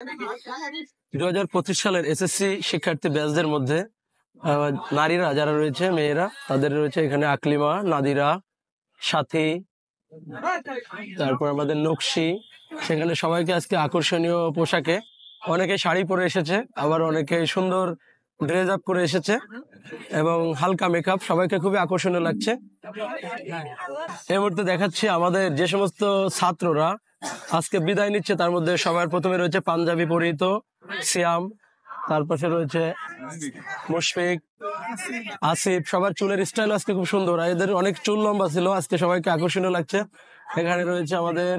2025 সালের এসএসসি শিক্ষার্থী ব্যাচদের মধ্যে নারীরা যারা রয়েছে, মেয়েরা, তাদের রয়েছে এখানে আকলিমা, নাদিরা, সাথী, তারপর আমাদের নকশি। সেখানে সবাইকে আজকে আকর্ষণীয় পোশাকে, অনেকে শাড়ি পরে এসেছে, আবার অনেকে সুন্দর ড্রেস আপ করে এসেছে এবং হালকা মেকআপ, সবাইকে খুবই আকর্ষণীয় লাগছে। এই মুহূর্তে দেখাচ্ছি আমাদের যে সমস্ত ছাত্ররা আজকে বিদায় নিচ্ছে, তার মধ্যে সবার প্রথমে রয়েছে পাঞ্জাবি পরিহিত সিয়াম, তার পাশে রয়েছে মুশফিক, আসিফ। সবার চুলের স্টাইল আজকে খুব সুন্দর, এদের অনেক চুল লম্বা ছিল, আজকে সবাইকে আকর্ষণীয় লাগছে। এখানে রয়েছে আমাদের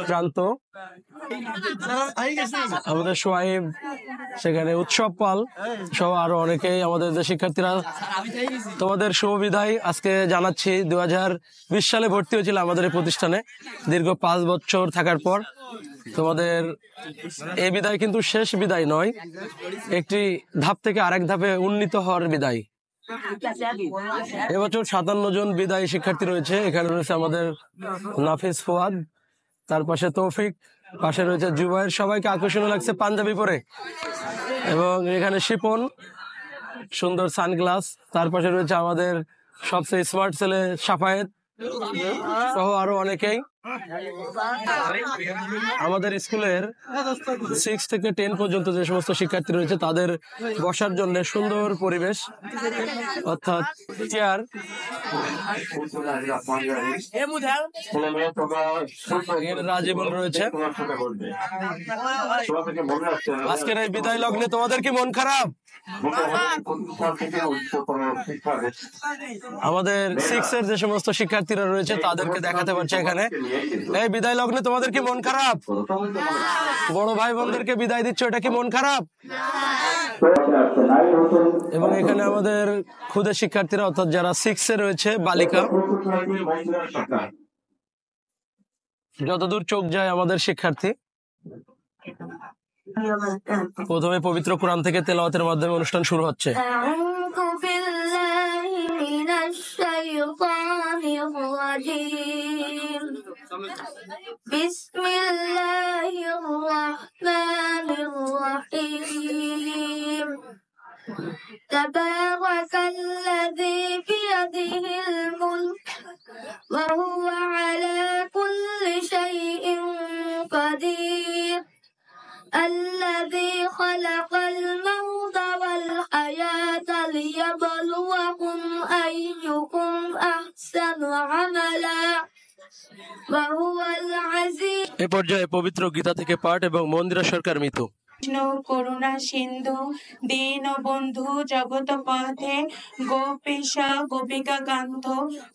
প্রান্ত, আমাদের সোয়াইব, সেখানে উৎসব পাল সহ আরো অনেকেই আমাদের যে শিক্ষার্থীরা। তোমাদের শুভ বিদায় আজকে জানাচ্ছি। 2020 সালে ভর্তি হয়েছিল আমাদের এই প্রতিষ্ঠানে, দীর্ঘ 5 বছর থাকার পর তোমাদের এই বিদায় কিন্তু শেষ বিদায় নয়, একটি ধাপ থেকে আরেক ধাপে উন্নীত হওয়ার বিদায়। এবছর 57 জন বিদায়ী শিক্ষার্থী রয়েছে। এখানে রয়েছে আমাদের নাফিস ফুয়াদ, তার পাশে তৌফিক, পাশে রয়েছে জুবাইর। সবাইকে আকর্ষণীয় লাগছে পাঞ্জাবি পরে। এবং এখানে শিপন, সুন্দর সানগ্লাস, তার পাশে রয়েছে আমাদের সবচেয়ে স্মার্ট ছেলে সাফায়েত সহ আরো অনেকেই। আমাদের স্কুলের 6 থেকে 10 পর্যন্ত যে সমস্ত শিক্ষার্থী রয়েছে তাদের বসার জন্য সুন্দর পরিবেশ, অর্থাৎ চেয়ার। রাজীবন রয়েছে। আজকের এই বিদায় লগ্নে তোমাদের কি মন খারাপ? আমাদের 6 এর যে সমস্ত শিক্ষার্থীরা রয়েছে তাদেরকে দেখাতে পারছে এখানে। এই বিদায় লগ্নে তোমাদের কি মন খারাপ? বড় ভাই বোনদেরকে বিদায় দিচ্ছ, এটা কি মন খারাপ? এবং এখানে আমাদের খুদে শিক্ষার্থীরা, অর্থাৎ যারা 6 এ রয়েছে, বালিকা। যতদূর চোখ যায় আমাদের শিক্ষার্থী। প্রথমে পবিত্র কোরআন থেকে তেলাওয়াতের মাধ্যমে অনুষ্ঠান শুরু হচ্ছে। تبارك الذي بيده الملك وهو على كل شيء قدير الذي خلق الموت والحياة ليبلوكم أيكم أحسن عملا وهو العزيز। এ পর্যায়ে পবিত্র গীতা থেকে পাঠ এবং মন্দিরা সরকার মিতু। করুণা সিন্ধু দীন বন্ধু জগত পথে গোপীশ গোপিকা কান্ত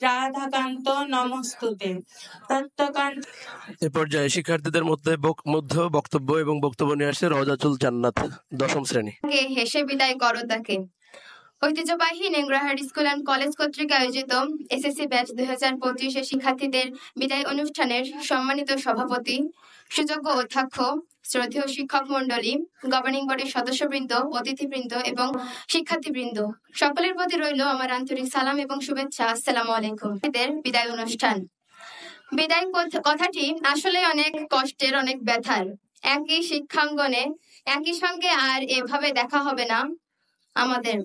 রাধাকান্ত নমস্তুতে তত্ত্বকান্ত। এ পর্যায়ে শিক্ষার্থীদের মধ্যে বক্তব্য এবং বক্তব্য নিয়ে আসছে রওজাতুল জান্নাত, 10ম শ্রেণী। হেসে বিদায় করো তাকে। ঐতিহ্যবাহী নেংরাহাট স্কুল অ্যান্ড কলেজ কর্তৃক আয়োজিত এসএসসি ব্যাচ 2025 এর শিক্ষার্থীদের বিদায় অনুষ্ঠানের সম্মানিত সভাপতি, সুযোগ্য অধ্যক্ষ, শ্রদ্ধেয় শিক্ষক মন্ডলী, গভর্নিং বডির সদস্যবৃন্দ, অতিথিবৃন্দ এবং শিক্ষার্থীবৃন্দ, সকলের প্রতি রইল আমার আন্তরিক সালাম এবং শুভেচ্ছা। আসসালামু আলাইকুম। বিদায় অনুষ্ঠান, বিদায় কথাটি আসলে অনেক কষ্টের, অনেক ব্যথার। একই শিক্ষাঙ্গনে একই সঙ্গে আর এভাবে দেখা হবে না আমাদের।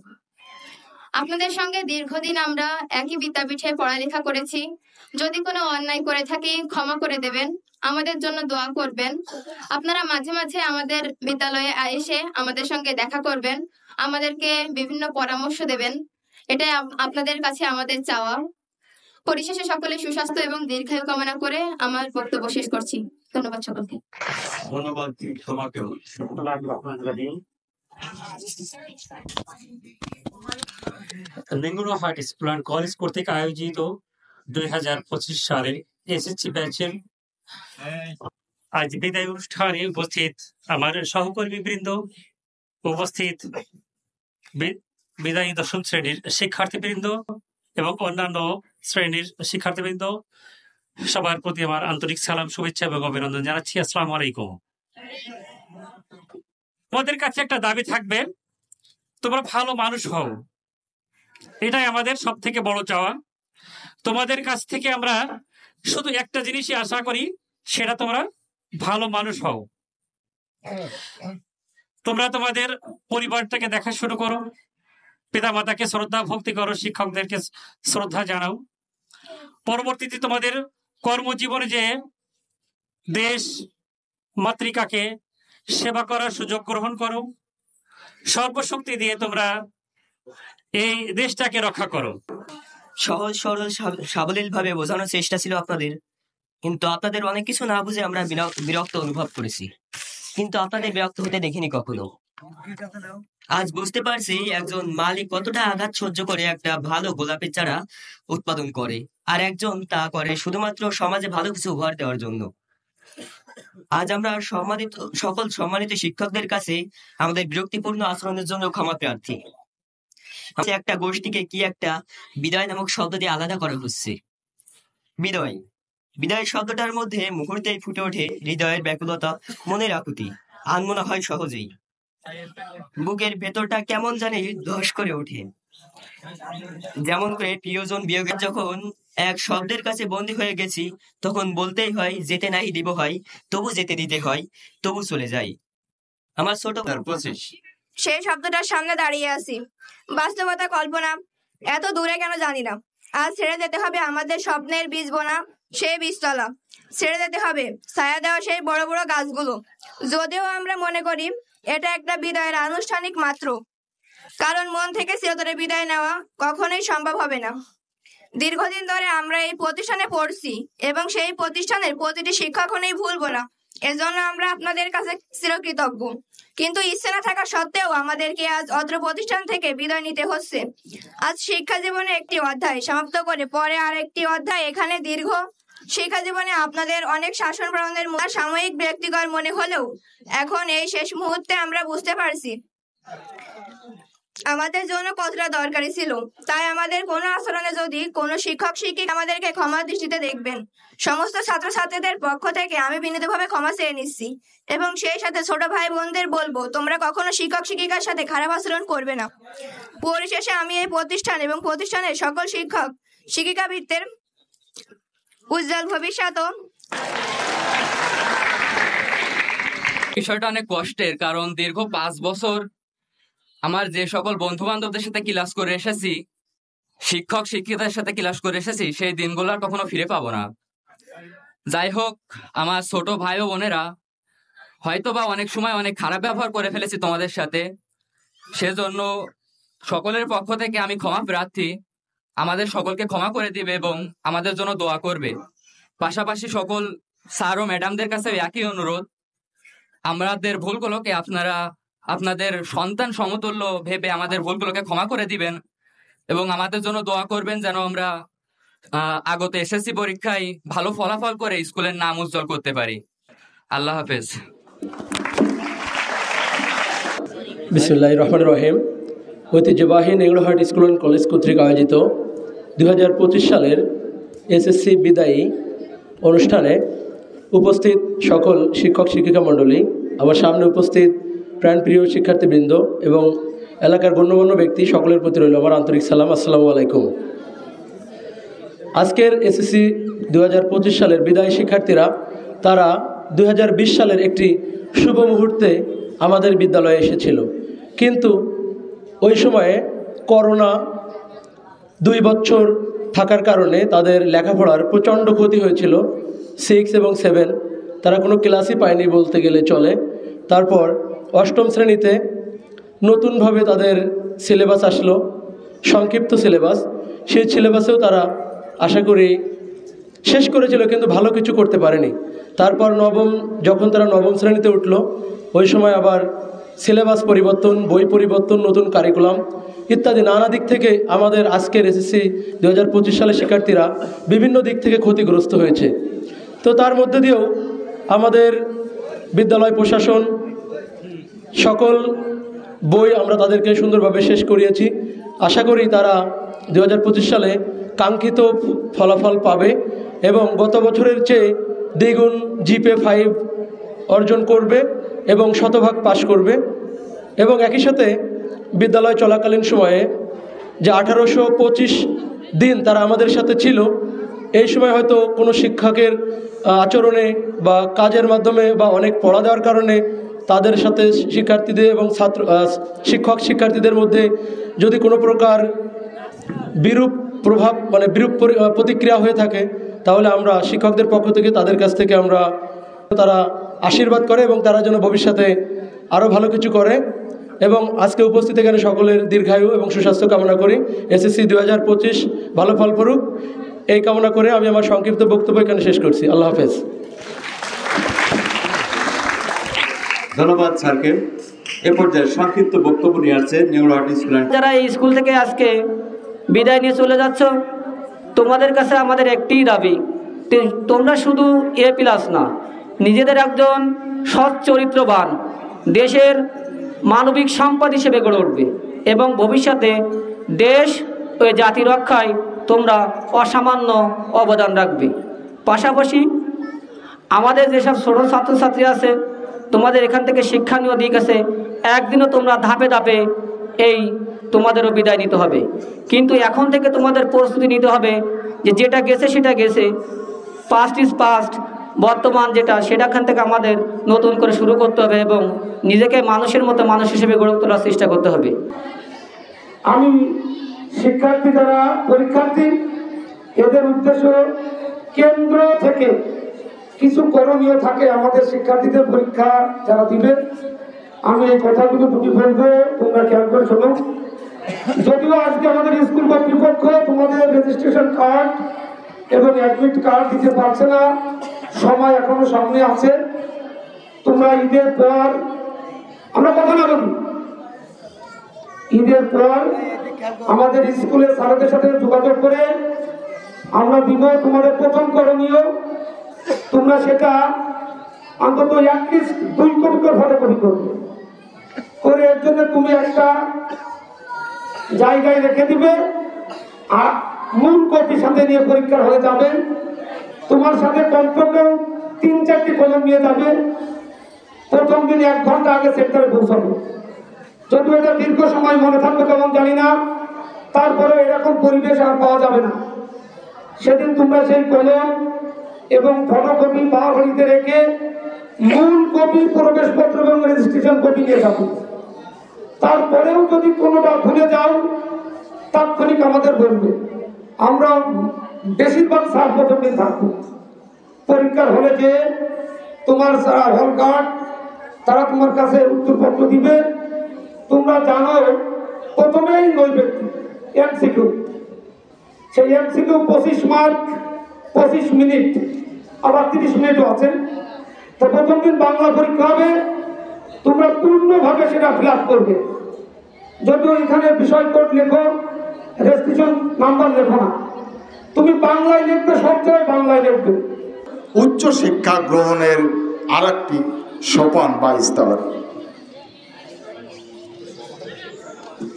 আপনাদের সঙ্গে দীর্ঘদিন আমরা একই বিদ্যাপীঠে পড়ালেখা করেছি। যদি কোনো অন্যায় করে থাকি ক্ষমা করে দেবেন, আমাদের জন্য দোয়া করবেন। আপনারা মাঝে মাঝে আমাদের বিদ্যালয়ে এসে আমাদের সঙ্গে দেখা করবেন, আমাদেরকে বিভিন্ন পরামর্শ দেবেন, এটাই আপনাদের কাছে আমাদের চাওয়া। পরিশেষে সকলে সুস্বাস্থ্য এবং দীর্ঘায়ু কামনা করে আমার বক্তব্য শেষ করছি। ধন্যবাদ সকলকে। ধন্যবাদ তোমাকেও। নেংরাহাট স্কুল অ্যান্ড কলেজ কর্তৃক আয়োজিত 2025 সালের এসএসসি ব্যাচের আজ বিদায় অনুষ্ঠানে উপস্থিত আমার সহকর্মী বৃন্দ, উপস্থিত বিদায়ী 10ম শ্রেণীর শিক্ষার্থীবৃন্দ এবং অন্যান্য শ্রেণীর শিক্ষার্থীবৃন্দ, সবার প্রতি আমার আন্তরিক সালাম, শুভেচ্ছা এবং অভিনন্দন জানাচ্ছি। আসসালামু আলাইকুম। তোমাদের কাছে একটা দাবি থাকবে, তোমরা ভালো মানুষ হও, এটাই আমাদের সব থেকে বড় চাওয়া। তোমাদের কাছ থেকে আমরা শুধু একটা জিনিসই আশা করি, সেটা তোমরা ভালো মানুষ হও। তোমরা তোমাদের পরিবারটাকে দেখা শুরু করো, পিতামাতাকে শ্রদ্ধা ভক্তি করো, শিক্ষকদেরকে শ্রদ্ধা জানাও। পরবর্তীতে তোমাদের কর্মজীবনে যে দেশ মাতৃকাকে সেবা করার সুযোগ গ্রহণ করো, সর্বশক্তি দিয়ে তোমরা এই দেশটাকে রক্ষা করো। সহজ সরল সাবলীল ভাবে বোঝানোর চেষ্টা ছিল আপনাদের, কিন্তু আপনাদের অনেক কিছু না বুঝে আমরা বিরক্ত অনুভব করেছি, কিন্তু আপনাদের বিরক্ত হতে দেখিনি কখনো। আজ বুঝতে পারছি একজন মালিক কতটা আঘাত সহ্য করে একটা ভালো গোলাপের চারা উৎপাদন করে, আর একজন তা করে শুধুমাত্র সমাজে ভালো কিছু উপহার দেওয়ার জন্য। আজ আমরা সকল সম্মানিত শিক্ষকদের কাছে আমাদের বিরক্তিপূর্ণ আচরণের জন্য ক্ষমা প্রার্থী। একটা গোষ্ঠীকে কি একটা বিদায় নামক শব্দ দিয়ে আলাদা করা হচ্ছে। বিদায় বিদায় শব্দটার মধ্যে মুহূর্তেই ফুটে ওঠে হৃদয়ের ব্যাকুলতা, মনের আকুতি, আনমনা হয় সহজেই। বুকের ভেতরটা কেমন জানি ধস করে ওঠে, যেমন করে প্রিয়জন বিয়োগে যখন এক শব্দের কাছে বন্দী হয়ে গেছি, তখন বলতেই হয় যেতে নাই দিব হয়, তবু যেতে দিতে হয়, তবু চলে যাই। আমার ছোট 25 সেই শব্দটার সামনে দাঁড়িয়ে আছি। বাস্তবতা কল্পনা এত দূরে কেন জানি না। আজ ছেড়ে যেতে হবে আমাদের স্বপ্নের বীজ বোনা সেই বীজতলা, ছেড়ে যেতে হবে ছায়া দেওয়া সেই বড় বড় গাছগুলো। যদিও আমরা মনে করি এটা একটা বিদায়ের আনুষ্ঠানিক মাত্র, কারণ মন থেকে চিরতরে বিদায় নেওয়া কখনোই সম্ভব হবে না। দীর্ঘদিন ধরে আমরা এই প্রতিষ্ঠানে পড়ছি এবং সেই প্রতিষ্ঠানের প্রতিটি শিক্ষকই ভুলবো না, এজন্য আমরা আপনাদের কাছে চিরকৃতজ্ঞ। কিন্তু ইচ্ছে না থাকা সত্ত্বেও আমাদেরকে আজ অত্র প্রতিষ্ঠান থেকে বিদায় নিতে হচ্ছে। আজ শিক্ষা জীবনে একটি অধ্যায় সমাপ্ত করে পরে আর একটি অধ্যায়। এখানে দীর্ঘ শিক্ষা জীবনে আপনাদের অনেক শাসন পালনের সাময়িক ব্যক্তিগত মনে হলেও এখন এই শেষ মুহূর্তে আমরা বুঝতে পারছি আমাদের জন্য কতটা দরকারি ছিল। তাই আমাদের কোনো আচরণে যদি কোনো শিক্ষক শিক্ষিকা আমাদেরকে ক্ষমার দৃষ্টিতে দেখবেন। সমস্ত ছাত্রছাত্রীদের পক্ষ থেকে আমি বিনীতভাবে ক্ষমা চেয়ে নিচ্ছি এবং সেই সাথে ছোট ভাই বোনদের বলবো তোমরা কখনো শিক্ষক শিক্ষিকার সাথে খারাপ আচরণ করবে না। পরিশেষে আমি এই প্রতিষ্ঠান এবং প্রতিষ্ঠানের সকল শিক্ষক শিক্ষিকাবৃত্তের উজ্জ্বল ভবিষ্যৎ ও বিষয়টা অনেক কষ্টের, কারণ দীর্ঘ 5 বছর আমার যে সকল বন্ধু বান্ধবদের সাথে ক্লাস করে এসেছি, শিক্ষক শিক্ষিকাদের সাথে ক্লাস করে এসেছি, সেই দিনগুলো আর কখনো ফিরে পাবো না। যাই হোক, আমার ছোট ভাই ও বোনেরা হয়তোবা অনেক সময় অনেক খারাপ ব্যবহার করে ফেলেছি তোমাদের সাথে, সেজন্য সকলের পক্ষ থেকে আমি ক্ষমা প্রার্থী। আমাদের সকলকে ক্ষমা করে দিবে এবং আমাদের জন্য দোয়া করবে। পাশাপাশি সকল স্যার ও ম্যাডামদের কাছে একই অনুরোধ, আমাদের ভুলগুলোকে আপনারা আপনাদের সন্তান সমতুল্য ভেবে আমাদের ভুলগুলোকে ক্ষমা করে দিবেন এবং আমাদের জন্য দোয়া করবেন যেন আমরা আগত এসএসসি পরীক্ষায় ভালো ফলাফল করে স্কুলের নাম উজ্জ্বল করতে পারি। আল্লাহ হাফেজ। বিসমিল্লাহির রহমানির রহিম। ঐতিহ্যবাহী নেংরাহাট স্কুল অ্যান্ড কলেজ কর্তৃক আয়োজিত 2025 সালের এসএসসি বিদায়ী অনুষ্ঠানে উপস্থিত সকল শিক্ষক শিক্ষিকা মণ্ডলী, আমার সামনে উপস্থিত প্রাণপ্রিয় শিক্ষার্থীবৃন্দ এবং এলাকার গণ্যমান্য ব্যক্তি, সকলের প্রতি রইল আমার আন্তরিক সালাম। আসসালামু আলাইকুম। আজকের এসএসসি 2025 সালের বিদায়ী শিক্ষার্থীরা তারা 2020 সালের একটি শুভ মুহূর্তে আমাদের বিদ্যালয়ে এসেছিল, কিন্তু ওই সময়ে করোনা 2 বছর থাকার কারণে তাদের লেখাপড়ার প্রচণ্ড ক্ষতি হয়েছিল। 6 এবং 7 তারা কোনো ক্লাসই পায়নি বলতে গেলে চলে। তারপর 8ম শ্রেণীতে নতুনভাবে তাদের সিলেবাস আসলো, সংক্ষিপ্ত সিলেবাস। সেই সিলেবাসেও তারা আশা করি শেষ করেছিল, কিন্তু ভালো কিছু করতে পারেনি। তারপর যখন তারা 9ম শ্রেণীতে উঠল, ওই সময় আবার সিলেবাস পরিবর্তন, বই পরিবর্তন, নতুন কারিকুলাম ইত্যাদি নানা দিক থেকে আমাদের আজকের এসএসসি 2025 সালের শিক্ষার্থীরা বিভিন্ন দিক থেকে ক্ষতিগ্রস্ত হয়েছে। তো তার মধ্যে দিয়েও আমাদের বিদ্যালয় প্রশাসন সকল বই আমরা তাদেরকে সুন্দরভাবে শেষ করিয়েছি। আশা করি তারা 2025 সালে কাঙ্ক্ষিত ফলাফল পাবে এবং গত বছরের চেয়ে দ্বিগুণ জিপে 5 অর্জন করবে এবং শতভাগ পাশ করবে। এবং একই সাথে বিদ্যালয় চলাকালীন সময়ে যে 1825 দিন তারা আমাদের সাথে ছিল, এই সময় হয়তো কোনো শিক্ষকের আচরণে বা কাজের মাধ্যমে বা অনেক পড়া দেওয়ার কারণে তাদের সাথে শিক্ষার্থীদের এবং শিক্ষক শিক্ষার্থীদের মধ্যে যদি কোনো প্রকার বিরূপ প্রভাব মানে বিরূপ প্রতিক্রিয়া হয়ে থাকে, তাহলে আমরা শিক্ষকদের পক্ষ থেকে তাদের কাছ থেকে আমরা তারা আশীর্বাদ করে এবং তারা যেন ভবিষ্যতে আরও ভালো কিছু করে। এবং আজকে উপস্থিত এখানে সকলের দীর্ঘায়ু এবং সুস্বাস্থ্য কামনা করি। এসএসসি 2025 ভালো ফল করুক এই কামনা করে আমি আমার সংক্ষিপ্ত বক্তব্য এখানে শেষ করছি। আল্লাহ হাফেজ। ধন্যবাদ স্যারকে। এ পর্যায়ে সংক্ষিপ্ত বক্তব্য নিয়ে আসছে নেংরাহাটি স্কুল। যারা এই স্কুল থেকে আজকে বিদায় নিয়ে চলে যাচ্ছ, তোমাদের কাছে আমাদের একটিই দাবি, তোমরা শুধু A+ না, নিজেদের একজন সৎ চরিত্রবান দেশের মানবিক সম্পদ হিসেবে গড়ে উঠবে এবং ভবিষ্যতে দেশ ও জাতি রক্ষায় তোমরা অসামান্য অবদান রাখবে। পাশাপাশি আমাদের যেসব ছোট ছাত্রছাত্রী আছে, তোমাদের এখান থেকে শিক্ষণীয় দিক আছে, একদিনও তোমরা ধাপে ধাপে এই তোমাদেরও বিদায় নিতে হবে। কিন্তু এখন থেকে তোমাদের প্রস্তুতি নিতে হবে যে যেটা গেছে সেটা গেছে, পাস্ট ইজ পাস্ট, বর্তমান যেটা সেটাখান থেকে আমাদের নতুন করে শুরু করতে হবে এবং নিজেকে মানুষের মতো মানুষ হিসেবে গড়ে তোলার চেষ্টা করতে হবে। আমি শিক্ষার্থী যারা পরীক্ষার্থী, এদের উদ্দেশ্য কেন্দ্র থেকে কিছু করণীয় থাকে আমাদের শিক্ষার্থীদের পরীক্ষা যারা দিবে। আমি এই কথাগুলো দুটি বলবো, তোমরা খেয়াল করে শোনো। যদিও আজকে আমাদের স্কুল কর্তৃপক্ষ তোমাদের রেজিস্ট্রেশন কার্ড এবং অ্যাডমিট কার্ড দিতে পারছে না, সময় এখনো সামনে আছে। তোমরা ঈদের পর, আমরা কথা না বলি, ঈদের পর আমাদের স্কুলের স্যারদের সাথে যোগাযোগ করে আমরা দিব তোমাদের প্রথম করণীয়। তোমরা সেটা অন্তত অ্যাটলিস্ট 2 কপি করে ফটোকপি করবে, করে এর জন্য তুমি একটা জায়গায় রেখে দিবে আর মূল কপি সাথে নিয়ে পরীক্ষার হলে যাবে। তোমার সাথে কমপক্ষে 3-4টি কলম নিয়ে যাবে। প্রথম দিন 1 ঘন্টা আগে সেন্টারে পৌঁছাবে। যদিও এটা দীর্ঘ সময় মনে থাকবে কেমন জানি না, তারপরে এরকম পরিবেশ আর পাওয়া যাবে না। সেদিন তোমরা সেই কলম এবং ফটোকপি বাড়িতে রেখে মূল কপি, প্রবেশপত্র এবং রেজিস্ট্রেশন কপি নিয়ে যাবে। তারপরেও যদি কোনোটা ভুলে যাও তাৎক্ষণিক আমাদের বলবে। আমরা বেশিরভাগ স্যার প্রথম দিন থাকবো পরীক্ষার হলে, যে তোমার হল গার্ড তারা তোমার কাছে উত্তরপত্র দিবে। তোমরা জানো প্রথমেই নৈবেদ্য MCQ, সেই MCQ 25 মার্ক 25 মিনিট, আবার 30 মিনিটও আছে। তো প্রথম দিন বাংলা পরীক্ষা হবে, তোমরা পূর্ণভাবে সেটা ফিল আপ করবে। যদিও এখানে বিষয় কোড লেখো, রেজিস্ট্রেশন নাম্বার লেখো না, তুমি বাংলায় লিখবে, সব জায়গায় বাংলায় লিখবে। উচ্চ শিক্ষা গ্রহণের আরেকটি সোপান বা স্তর।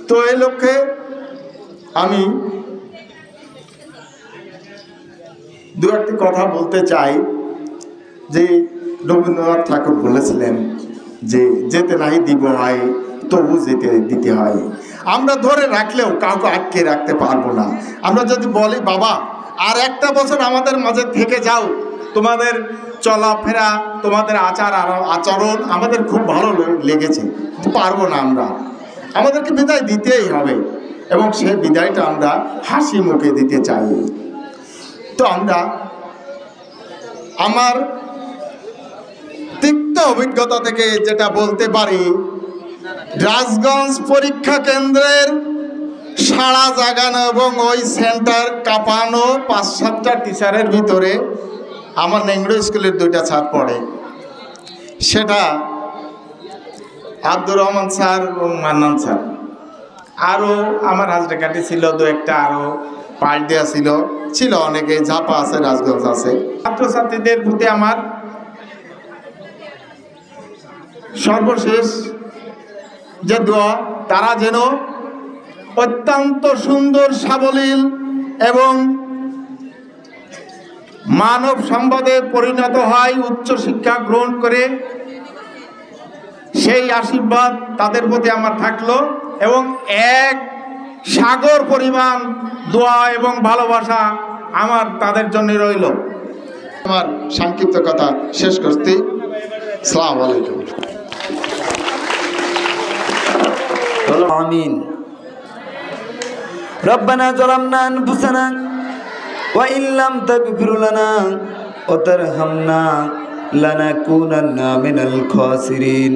তো এই লক্ষ্যে আমি 2-1টি কথা বলতে চাই। যে রবীন্দ্রনাথ ঠাকুর বলেছিলেন যে যেতে নাই দিব হয় তবু যেতে দিতে হয়। আমরা ধরে রাখলেও কাউকে আটকে রাখতে পারবো না। আমরা যদি বলি বাবা আর 1টা বছর আমাদের মাঝে থেকে যাও, তোমাদের চলাফেরা, তোমাদের আচরণ আমাদের খুব ভালো লেগেছে, পারবো না, আমাদেরকে বিদায় দিতেই হবে এবং সেই বিদায়টা আমরা হাসি মুখে দিতে চাই। তো আমরা আমার তিক্ত অভিজ্ঞতা থেকে যেটা বলতে পারি, রাজগঞ্জ পরীক্ষা কেন্দ্রের সাড়া জাগানো এবং ওই সেন্টার কাঁপানো 5-7টা টিচারের ভিতরে আমার নেংড়ো স্কুলের 2টা ছাত্র পড়ে। সেটা আব্দুর রহমান স্যার এবং মান্নান স্যার, আরও আমার হাজরাকাটি ছিল 2-1টা, আরও পাশ দেওয়া ছিল অনেকে, ঝাপা আছে, রাজগঞ্জ আছে। ছাত্রছাত্রীদের প্রতি আমার সর্বশেষ যে দোয়া, তারা যেন অত্যন্ত সুন্দর, সাবলীল এবং মানব সম্পদে পরিণত হয়, উচ্চ শিক্ষা গ্রহণ করে, সেই আশীর্বাদ তাদের প্রতি আমার থাকলো এবং এক সাগর পরিমাণ দোয়া এবং ভালোবাসা আমার তাদের জন্য রইল। আমার সংক্ষিপ্ত কথা শেষ করছি। আসসালামু আলাইকুম। আমিন। রব্বানা যালামনা আনফুসানা ওয়া ইন লাম তাগফির লানা ওয়া তারহামনা লানাকুনান্না মিনাল খাসিরিন।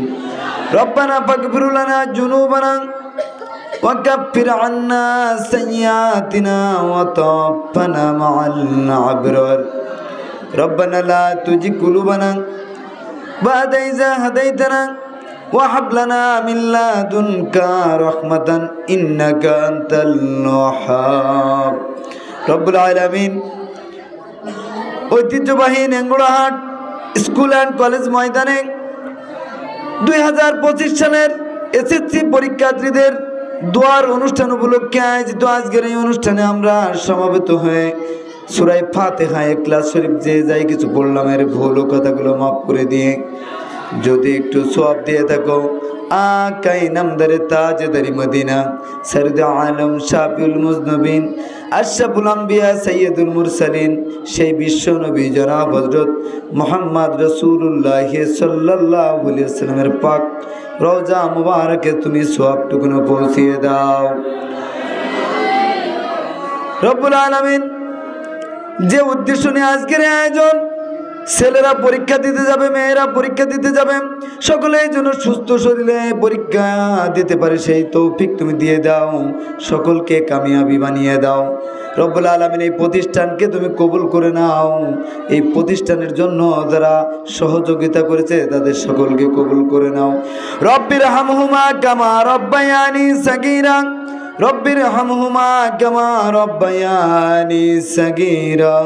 রব্বানা ফাগফির লানা যুনুবানা ওয়া কাফির আন্না সাইয়্যাতিনা ওয়া তাওফানা মা'আল আবরার। রব্বানা লা তুজি কুলুবানা বা'দা ইযা হাদাইতানা ওয়া হাব লানা মিন লাদুনকা রাহমাতান ইন্নাকা আনতাল ওয়াহ্হাব। রব্বুল আলামিন ঐতিহ্যবাহী নেংগুড়াহাট স্কুল অ্যান্ড কলেজ ময়দানে 2025 সালের এসএসসি পরীক্ষার্থীদের দোয়ার অনুষ্ঠান উপলক্ষে আয়োজিত আজকের এই অনুষ্ঠানে আমরা সমবেত হয়ে সূরা ফাতিহা ইখলাস শরীফ যে যাই কিছু বললাম এর ভুল কথাগুলো মাফ করে দিয়ে যদি একটু সওয়াব দিয়ে থাকো আকাই নামদারে তাজদারি মদিনা সরদ আলম শাফিউল মুজনবিন আশরাফুল আম্বিয়া সাইয়্যিদুল মুরসালিন সেই বিশ্ব নবী জনাব হযরত মুহাম্মদ রাসূলুল্লাহ সাল্লাল্লাহু আলাইহি ওয়াসাল্লামের পাক রওজা মুবারকে তুমি সওয়াবটুকু পৌঁছিয়ে দাও। রব্বুল আলামিন যে উদ্দেশ্য নিয়ে আজকের আয়োজন, ছেলেরা পরীক্ষা দিতে যাবে, মেয়েরা পরীক্ষা দিতে যাবে, সকলেই যেন সুস্থ শরীরে পরীক্ষা দিতে পারে সেই তৌফিক তুমি দিয়ে দাও, সকলকে কামিয়াবি বানিয়ে দাও। রব্বুল আলামিন এই প্রতিষ্ঠানকে তুমি কবুল করে নাও, এই প্রতিষ্ঠানের জন্য যারা সহযোগিতা করেছে তাদের সকলকে কবুল করে নাও। রব্বির হামহুমা কামা রব্বায়ানি সাগীরা, রব্বির হামহুমা কামা রব্বায়ানি সাগীরা।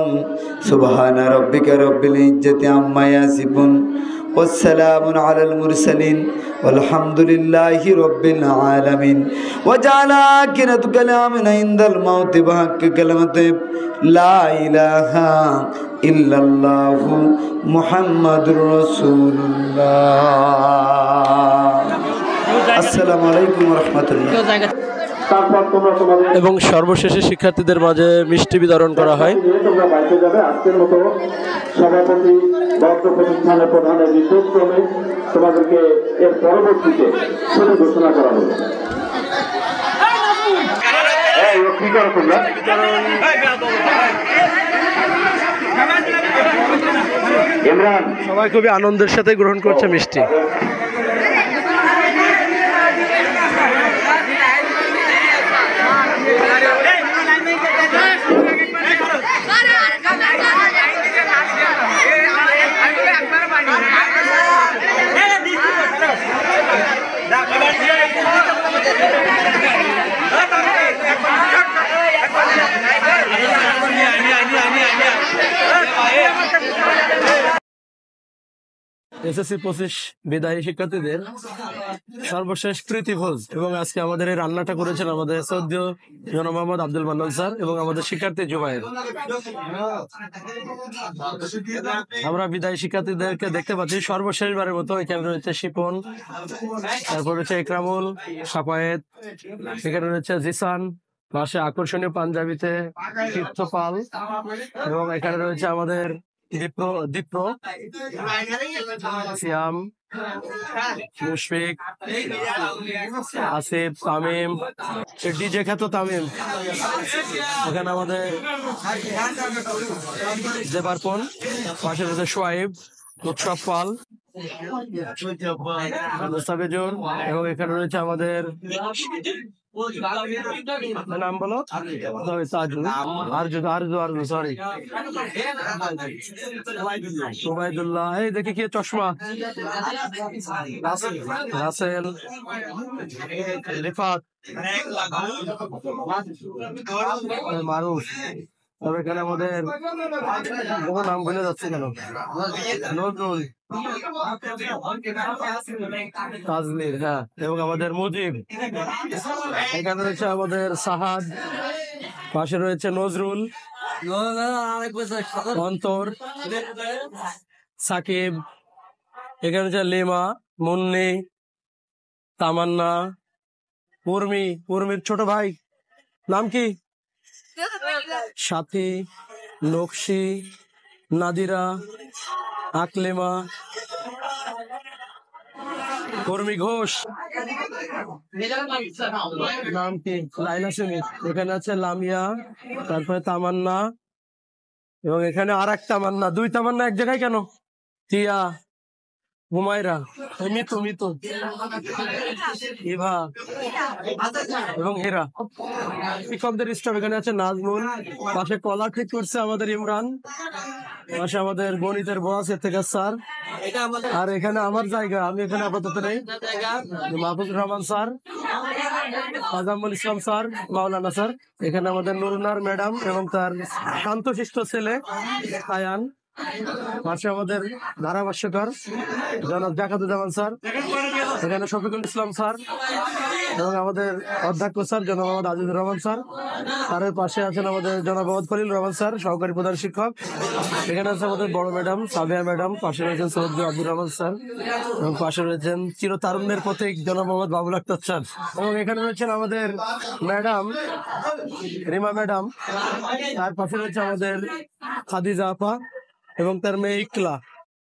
সুবহানা রাব্বিকা রব্বিল ইজ্জাতি আম্মা ইয়াসিফুন ওয়া সালামুন আলাল মুরসালিন ওয়ালহামদুলিল্লাহি রাব্বিল আলামিন। ওয়া জাআলা আখিরাতু কালামিনা ইনদাল মাউতি বিহাক্কি কালিমাতি লা ইলাহা ইল্লাল্লাহু মুহাম্মাদুর রাসূলুল্লাহ। আসসালামু আলাইকুম ওয়া রাহমাতুল্লাহ। এবং সর্বশেষে শিক্ষার্থীদের মাঝে মিষ্টি বিতরণ করা হয়। তোমরা বাইরে যাবে। আজকের মতো সভাপতি বক্ত প্রতিষ্ঠানের প্রধানের নির্দেশক্রমে তোমাদেরকে এর পরবর্তীতে ছেলে ঘোষণা করা হবে। কি করো তোমরা? ইমরান সবাই খুবই আনন্দের সাথে গ্রহণ করছে মিষ্টি। এসএসসি 25 বিদায়ী শিক্ষার্থীদের সর্বশেষ প্রীতিভোজ, এবং আজকে আমাদের এই রান্নাটা করেছেন আমাদের শ্রদ্ধেয় জনাব মোহাম্মদ আব্দুল মান্নান স্যার এবং আমাদের শিক্ষার্থী জুবায়ের। আমরা বিদায়ী শিক্ষার্থীদেরকে দেখতে পাচ্ছি সর্বশেষবারের মতো। এখানে রয়েছে শিপন, তারপর রয়েছে ইকরামুল, সাফায়েত, এখানে রয়েছে জিসান, পাশে আকর্ষণীয় পাঞ্জাবিতে তীর্থপাল, এবং এখানে রয়েছে আমাদের দীপ্র, সিয়াম, মুশফিক, আসিফ, তামিম, ডিজে খ্যাত তামিম, এখানে আমাদের দেবার্পণ, পাশে রয়েছে সোয়াইব, উৎসব পাল, মুস্তাফিজুর, এবং এখানে রয়েছে আমাদের নাম বলো সরি ওবায়দুল্লাহ, এই দেখি কি চশমা, রাসেল, রিফাত, মারুফ, তবে এখানে আমাদের নাম ভুলে যাচ্ছে কেন, নজরুল, তাজমির, হ্যাঁ, এবং আমাদের মুজিব, এখানে রয়েছে আমাদের সাহাদ, পাশে রয়েছে নজরুল, অন্তর, সাকিব, এখানে রয়েছে লিমা, মুন্নি, তামান্না, উর্মির ছোট ভাই নাম কি, সাথী, নকশি, নাদিরা, আকলিমা, কর্মী ঘোষ, নাম কি? লাইলা সুমিত। এখানে আছে লামিয়া, তারপরে তামান্না, এবং এখানে আর এক তামান্না, দুই তামান্না এক জায়গায় কেন? টিয়া, হুমায়রা, মিতু, ইভা এবং হেরা। শিক্ষকদের স্টাফ এখানে আছে নাজমুল, পাশে কলা ঠিক করছে আমাদের ইমরান, পাশে আমাদের গণিতের বস থেকে স্যার, আর এখানে আমার জায়গা, আমি এখানে আপাতত নেই, মাহফুজুর রহমান স্যার, আজামুল ইসলাম স্যার, মাওলানা স্যার। এখানে আমাদের নুরুনার ম্যাডাম এবং তার শান্তশিষ্ট ছেলে আয়ান, পাশে আমাদের ধারাভাষ্যকার জনাব জাকাতুজ্জামান স্যার, এখানে শফিকুল ইসলাম স্যার এবং আমাদের অধ্যক্ষ স্যার জনাব মোহাম্মদ আজিজুর রহমান স্যার। তার পাশে আছেন আমাদের জনাব মোহাম্মদ খলিল রহমান স্যার, সহকারী প্রধান শিক্ষক। এখানে আছে আমাদের বড় ম্যাডাম সাবিয়া ম্যাডাম, পাশে রয়েছেন সৈয়দ আব্দুর রহমান স্যার এবং পাশে রয়েছেন চিরতারুণ্যের প্রতীক জনাব মোহাম্মদ বাবুল আক্তার স্যার, এবং এখানে রয়েছেন আমাদের ম্যাডাম রিমা ম্যাডাম, তার পাশে রয়েছে আমাদের খাদিজা আপা এবং তার মেয়ে ইকলা।